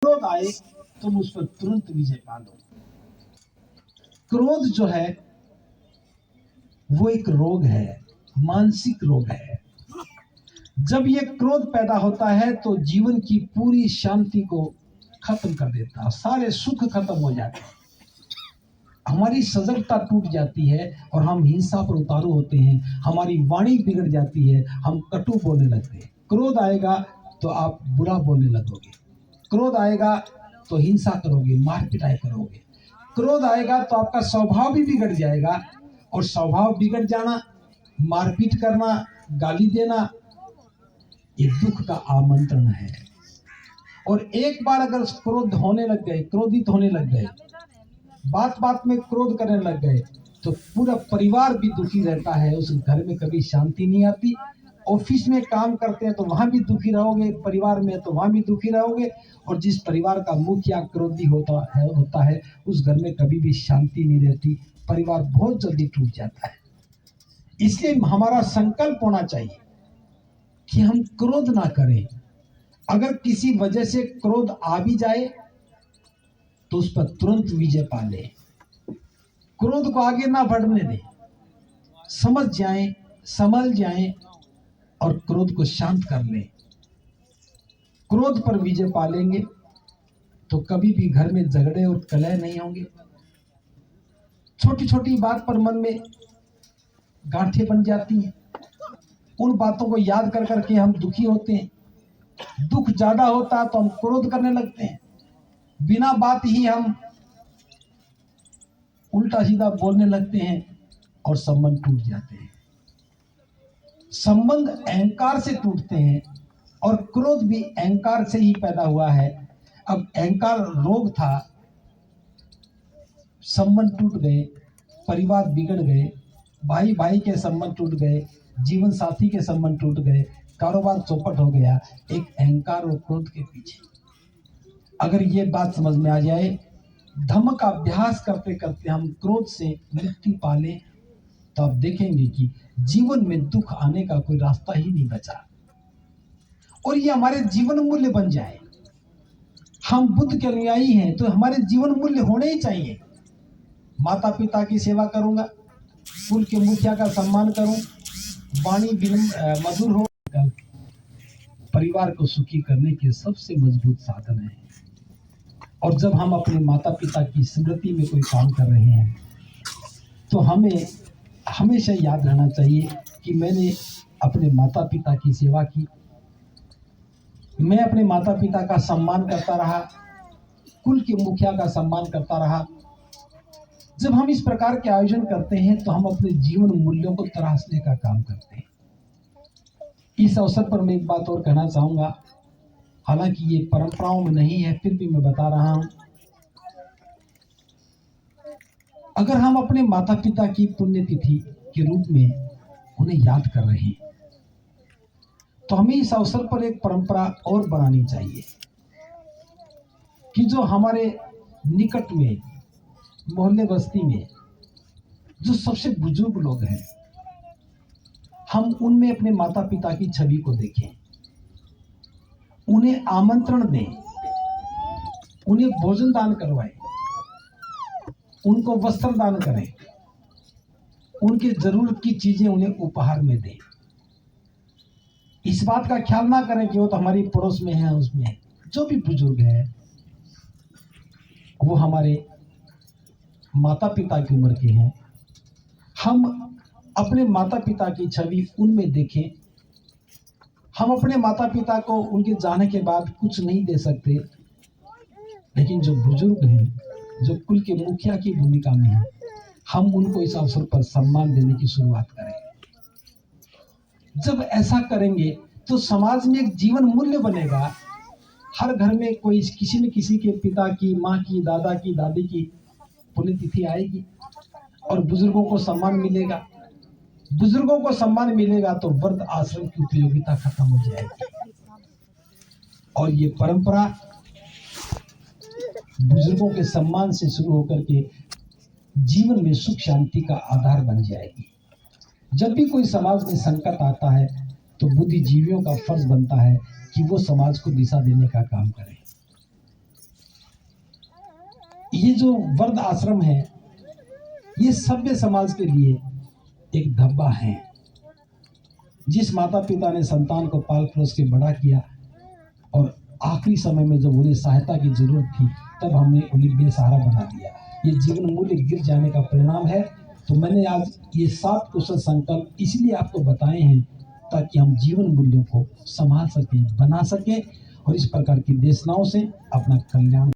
क्रोध आए तुम उस पर तुरंत विजय पा लो। क्रोध जो है वो एक रोग है, मानसिक रोग है। जब ये क्रोध पैदा होता है तो जीवन की पूरी शांति को खत्म कर देता है, सारे सुख खत्म हो जाते हैं, हमारी सजगता टूट जाती है और हम हिंसा पर उतारू होते हैं, हमारी वाणी बिगड़ जाती है, हम कटु बोलने लगते हैं। क्रोध आएगा तो आप बुरा बोलने लगोगे, क्रोध आएगा तो हिंसा करोगे, मार पिटाई करोगे, क्रोध आएगा तो आपका स्वभाव भी बिगड़ जाएगा। और स्वभाव बिगड़ जाना, मारपीट करना, गाली देना, ये दुख का आमंत्रण है। और एक बार अगर क्रोध होने लग गए, क्रोधित होने लग गए, बात बात में क्रोध करने लग गए, तो पूरा परिवार भी दुखी रहता है, उस घर में कभी शांति नहीं आती। ऑफिस में काम करते हैं तो वहां भी दुखी रहोगे, परिवार में तो वहां भी दुखी रहोगे। और जिस परिवार का मुखिया क्रोधी होता है उस घर में कभी भी शांति नहीं रहती, परिवार बहुत जल्दी टूट जाता है। इसलिए हमारा संकल्प होना चाहिए कि हम क्रोध ना करें। अगर किसी वजह से क्रोध आ भी जाए तो उस पर तुरंत विजय पा ले, क्रोध को आगे ना बढ़ने दें, समझ जाएं, संभल जाएं और क्रोध को शांत कर लें। क्रोध पर विजय पा लेंगे तो कभी भी घर में झगड़े और कलह नहीं होंगे। छोटी छोटी बात पर मन में गांठें बन जाती हैं, उन बातों को याद कर करके हम दुखी होते हैं। दुख ज्यादा होता है तो हम क्रोध करने लगते हैं, बिना बात ही हम उल्टा सीधा बोलने लगते हैं और संबंध टूट जाते हैं। संबंध अहंकार से टूटते हैं और क्रोध भी अहंकार से ही पैदा हुआ है। अब अहंकार रोग था, संबंध टूट गए, परिवार बिगड़ गए, भाई भाई के संबंध टूट गए, जीवन साथी के संबंध टूट गए, कारोबार चौपट हो गया, एक अहंकार और क्रोध के पीछे। अगर ये बात समझ में आ जाए, धम्म का अभ्यास करते करते हम क्रोध से मुक्ति पा लें, तो आप देखेंगे कि जीवन में दुख आने का कोई रास्ता ही नहीं बचा और ये हमारे जीवन मूल्य बन जाए। हम बुद्ध के अनुयायी हैं तो हमारे जीवन मूल्य होने ही चाहिए। माता पिता की सेवा करूंगा, कुल के मुखिया का सम्मान करूं, वाणी मधुर हो, परिवार को सुखी करने के सबसे मजबूत साधन है। और जब हम अपने माता पिता की स्मृति में कोई काम कर रहे हैं तो हमें हमेशा याद रहना चाहिए कि मैंने अपने माता पिता की सेवा की, मैं अपने माता पिता का सम्मान करता रहा, कुल के मुखिया का सम्मान करता रहा। जब हम इस प्रकार के आयोजन करते हैं तो हम अपने जीवन मूल्यों को तराशने का काम करते हैं। इस अवसर पर मैं एक बात और कहना चाहूंगा, हालांकि ये परंपराओं में नहीं है, फिर भी मैं बता रहा हूं। अगर हम अपने माता पिता की पुण्यतिथि के रूप में उन्हें याद कर रहे हैं तो हमें इस अवसर पर एक परंपरा और बनानी चाहिए कि जो हमारे निकट में, मोहल्ले बस्ती में जो सबसे बुजुर्ग लोग हैं, हम उनमें अपने माता पिता की छवि को देखें, उन्हें आमंत्रण दें, उन्हें भोजन दान करवाएं, उनको वस्त्र दान करें, उनके जरूरत की चीजें उन्हें उपहार में दें। इस बात का ख्याल ना करें कि वो तो हमारी पड़ोस में है, उसमें है। जो भी बुजुर्ग है वो हमारे माता पिता की उम्र के हैं, हम अपने माता पिता की छवि उनमें देखें। हम अपने माता पिता को उनके जाने के बाद कुछ नहीं दे सकते, लेकिन जो बुजुर्ग हैं, जो कुल के मुखिया की भूमिका में है, हम उनको इस अवसर पर सम्मान देने की शुरुआत करें। जब ऐसा करेंगे तो समाज में एक जीवन मूल्य बनेगा। हर घर में कोई किसी न किसी के पिता की, माँ की, दादा की, दादी की पुण्यतिथि आएगी और बुजुर्गों को सम्मान मिलेगा। बुजुर्गों को सम्मान मिलेगा तो वृद्ध आश्रम की उपयोगिता खत्म हो जाएगी और ये परंपरा बुजुर्गों के सम्मान से शुरू होकर के जीवन में सुख शांति का आधार बन जाएगी। जब भी कोई समाज में संकट आता है तो बुद्धिजीवियों का फर्ज बनता है कि वो समाज को दिशा देने का काम करें। ये जो वृद्ध आश्रम है, ये सभ्य समाज के लिए एक धब्बा है। जिस माता पिता ने संतान को पाल पोस के बड़ा किया और आखिरी समय में जब उन्हें सहायता की जरूरत थी, तब हमने उन्हें बेसहारा बना दिया, ये जीवन मूल्य गिर जाने का परिणाम है। तो मैंने आज ये 7 कुशल संकल्प इसलिए आपको बताए हैं ताकि हम जीवन मूल्यों को संभाल सकें, बना सकें और इस प्रकार की देशनाओं से अपना कल्याण